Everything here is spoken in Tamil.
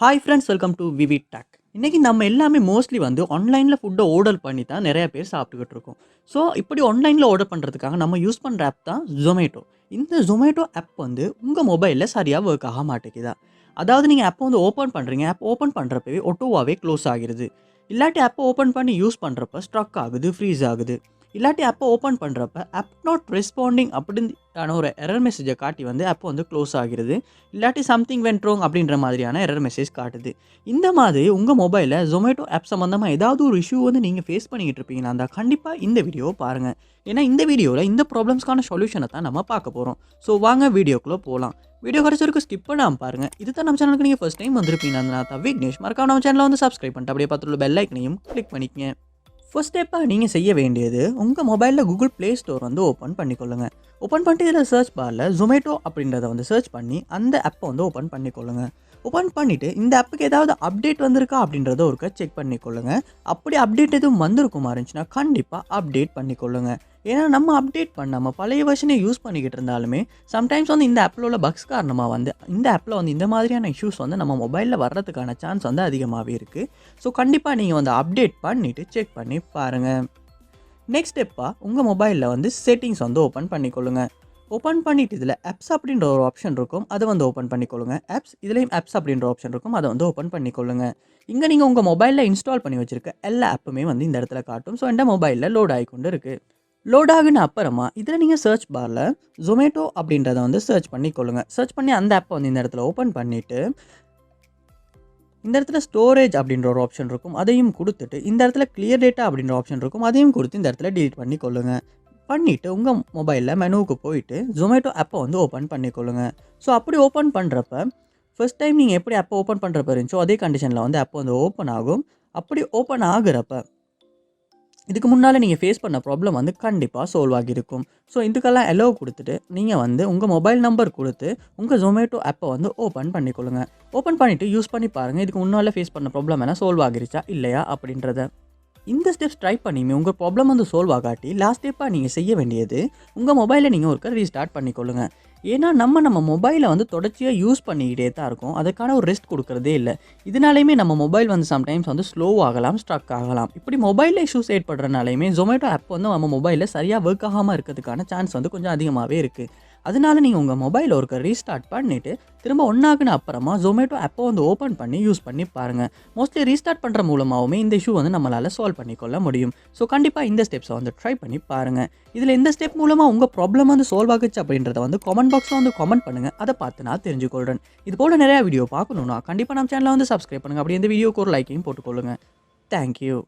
Hi friends, welcome to VividTech. இன்னைக்கு நம்ம எல்லாமே மோஸ்ட்லி வந்து ஆன்லைன்ல ஃபுட்ட ஆர்டர் பண்ணி தான் நெறைய பேர் சாப்பிட்டுக்கிட்டு இருக்கோம். ஸோ இப்படி ஆன்லைன்ல ஆர்டர் பண்ணுறதுக்காக நம்ம யூஸ் பண்ணுற ஆப் தான் Zomato. இந்த Zomato ஆப் வந்து உங்க மொபைல்ல சரியா வொர்க் ஆக மாட்டேங்குதா? அதாவது நீங்க ஆப்ப வந்து ஓப்பன் பண்றீங்க. ஆப் ஓப்பன் பண்றப்பவே ஆட்டோவாவே க்ளோஸ் ஆகிருது. இல்லாட்டி ஆப்ப ஓப்பன் பண்ணி யூஸ் பண்றப்ப ஸ்ட்ரக் ஆகுது, ஃப்ரீஸ் ஆகுது. இல்லாட்டி ஆப்ப ஓப்பன் பண்றப்ப ஆப் நாட் ரெஸ்பாண்டிங் அப்படின்ன ஒரு எரர் மெசேஜை காட்டி வந்து ஆப் வந்து க்ளோஸ் ஆகிருது. இல்லாட்டி சம்திங் வென்ட் ராங் அப்படின்ற மாதிரியான எரர் மெசேஜ் காட்டுது. இந்த மாதிரி உங்க மொபைல்ல Zomato ஆப் சம்மந்தமா ஏதாவது ஒரு இஷ்யூ வந்து நீங்க ஃபேஸ் பண்ணிக்கிட்டு இருப்பீங்கன்னா, இருந்தா கண்டிப்பா இந்த வீடியோவ பாருங்க. ஏன்னா இந்த வீடியோல இந்த ப்ராப்ளம்ஸ்க்கான சொல்யூஷன தான் நம்ம பார்க்க போறோம். ஸோ வாங்க வீடியோக்குள்ள போலாம். வீடியோ கடைசி வரைக்கும் ஸ்கிப் பண்ணாம பாருங்க. இதுதான் நம்ம சேனலுக்கு நீங்க ஃபர்ஸ்ட் டைம் வந்திருப்பீங்கன்னா தான் விக்னேஷ். மறக்காம நம்ம சேனலை வந்து சப்ஸ்கிரைப் பண்ணிட்டு அப்படியே பக்கத்துல உள்ள பெல் ஐக்கனையும் கிளிக் பண்ணிக்கங்க. ஃபர்ஸ்ட் ஸ்டெப்பா நீங்க செய்ய வேண்டியது, உங்க மொபைல்ல Google Play Store வந்து ஓப்பன் பண்ணிக்கொள்ளுங்க. ஓப்பன் பண்ணிட்டு இதில சர்ச் பார்ல Zomato அப்படின்றத வந்து சர்ச் பண்ணி அந்த ஆப்ப வந்து ஓப்பன் பண்ணிக்கொள்ளுங்க. ஓப்பன் பண்ணிட்டு இந்த ஆப்புக்கு ஏதாவது அப்டேட் வந்திருக்கா அப்படின்றத ஒருக்கா செக் பண்ணிக்கொள்ளுங்க. அப்படி அப்டேட் எதுவும் வந்திருக்குமா இருந்துச்சுன்னா கண்டிப்பா அப்டேட் பண்ணிக்கொள்ளுங்க. ஏன்னா நம்ம அப்டேட் பண்ணாம பழைய வெர்ஷனே யூஸ் பண்ணிக்கிட்டு இருந்தாலுமே சம்டைம்ஸ் வந்து இந்த ஆப்ல உள்ள பக்ஸ் காரணமா வந்து இந்த ஆப்ல வந்து இந்த மாதிரியான இஷ்யூஸ் வந்து நம்ம மொபைல்ல வர்றதுக்கான சான்ஸ் வந்து அதிகமாவே இருக்கு. ஸோ கண்டிப்பா நீங்க வந்து அப்டேட் பண்ணிட்டு செக் பண்ணி பாருங்க. நெக்ஸ்ட் ஸ்டெப்பா உங்க மொபைல்ல வந்து செட்டிங்ஸ் வந்து ஓப்பன் பண்ணிக்கொள்ளுங்க. ஓப்பன் பண்ணிட்டு இதில ஆப்ஸ் அப்படின்ற ஒரு ஆப்ஷன் இருக்கும். அத வந்து ஓப்பன் பண்ணிக்கொள்ளுங்க. ஆப்ஸ் இதுலயும் ஆப்ஸ் அப்படின்ற ஆப்ஷன் இருக்கும். அத வந்து ஓப்பன் பண்ணிக்கொள்ளுங்க. இங்க நீங்க உங்க மொபைல்ல இன்ஸ்டால் பண்ணி வச்சிருக்க எல்லா ஆப்புமே வந்து இந்த இடத்துல காட்டும். ஸோ என்ட மொபைல்ல லோட் ஆகிக்கொண்டு இருக்கு. லோட் ஆகுன அப்புறமா இதில நீங்க சர்ச் பார்ல Zomato அப்படின்றத வந்து சர்ச் பண்ணிக்கொள்ளுங்க. சர்ச் பண்ணி அந்த ஆப்ப வந்து இந்த இடத்துல ஓப்பன் பண்ணிட்டு, இந்த இடத்துல ஸ்டோரேஜ் அப்படின்ற ஒரு ஆப்ஷன் இருக்கும். அதையும் குடுத்துட்டு, இந்த இடத்துல கிளியர் டேட்டா அப்படின்ற ஆப்ஷன் இருக்கும். அதையும் குடுத்து இந்த இடத்துல டெலீட் பண்ணிக்கொள்ளுங்க. பண்ணிட்டு உங்க மொபைல்ல மெனுவுக்கு போயிட்டு Zomato ஆப்ப வந்து ஓப்பன் பண்ணிக்கொள்ளுங்க. ஸோ அப்படி ஓப்பன் பண்றப்ப, ஃபர்ஸ்ட் டைம் நீங்க எப்படி ஆப்ப ஓப்பன் பண்றப்ப இருந்துச்சோ, அதே கண்டிஷன்ல வந்து ஆப் வந்து ஓப்பன் ஆகும். அப்படி ஓப்பன் ஆகுறப்ப இதுக்கு முன்னால நீங்க ஃபேஸ் பண்ண ப்ராப்ளம் வந்து கண்டிப்பா சால்வ் ஆகியிருக்கும். ஸோ இதுக்கெல்லாம் அலோ குடுத்துட்டு, நீங்க வந்து உங்க மொபைல் நம்பர் குடுத்து, உங்க Zomato ஆப்ப வந்து ஓப்பன் பண்ணிக்கொள்ளுங்க. ஓப்பன் பண்ணிட்டு யூஸ் பண்ணி பாருங்க. இதுக்கு முன்னால ஃபேஸ் பண்ண ப்ராப்ளம் எல்லாம் சால்வ் ஆகிருச்சா? இல்லையா? அப்படின்றத. இந்த ஸ்டெப்ஸ் ட்ரை பண்ணியுமே உங்க ப்ராப்ளம் வந்து சால்வ் ஆகாட்டி, லாஸ்ட் ஸ்டெப்பா நீங்க செய்ய வேண்டியது, உங்க மொபைல நீங்க ஒருக்கா ரீஸ்டார்ட் பண்ணிக்கொள்ளுங்க. ஏன்னா நம்ம மொபைல வந்து தொடர்ச்சியா யூஸ் பண்ணிக்கிட்டே தான் இருக்கோம். அதுக்கான ஒரு ரெஸ்ட் குடுக்குறதே இல்ல. இதனாலேயுமே நம்ம மொபைல் வந்து சம்டைம்ஸ் வந்து ஸ்லோ ஆகலாம், ஸ்ட்ரக் ஆகலாம். இப்படி மொபைல்ல இஷ்யூஸ் ஏற்படுறனாலேயுமே Zomato ஆப் வந்து நம்ம மொபைல்ல சரியா வொர்க் ஆகாம இருக்கிறதுக்கான சான்ஸ் வந்து கொஞ்சம் அதிகமாவே இருக்கு. அதனால நீங்க உங்க மொபைல ஒருக்கா ரீஸ்டார்ட் பண்ணிட்டு, திரும்ப ஒன் ஆகுன அப்புறமா Zomato ஆப்ப வந்து ஓப்பன் பண்ணி யூஸ் பண்ணி பாருங்க. மோஸ்ட்லி ரீஸ்டார்ட் பண்ற மூலமாவுமே இந்த இஷ்யூ வந்து நம்மளால சால்வ் பண்ணிக்கொள்ள முடியும். ஸோ கண்டிப்பா இந்த ஸ்டெப்ஸ வந்து ட்ரை பண்ணி பாருங்க. இதில எந்த ஸ்டெப் மூலமா உங்க ப்ராப்ளம் வந்து சால்வ் ஆகுச்சு அப்படின்றத வந்து கமெண்ட் பாக்ஸ்ல வந்து கமெண்ட் பண்ணுங்க. அத பார்த்து நான் தெரிஞ்சுக்கொள்றேன். இது போல நிறைய வீடியோ பார்க்கணும்னா கண்டிப்பா நம்ம சேனல வந்து சப்ஸ்கிரைப் பண்ணுங்க. அப்படியே இந்த வீடியோக்கு ஒரு லைக்கையும் போட்டுக்கொள்ளுங்க. Thank you.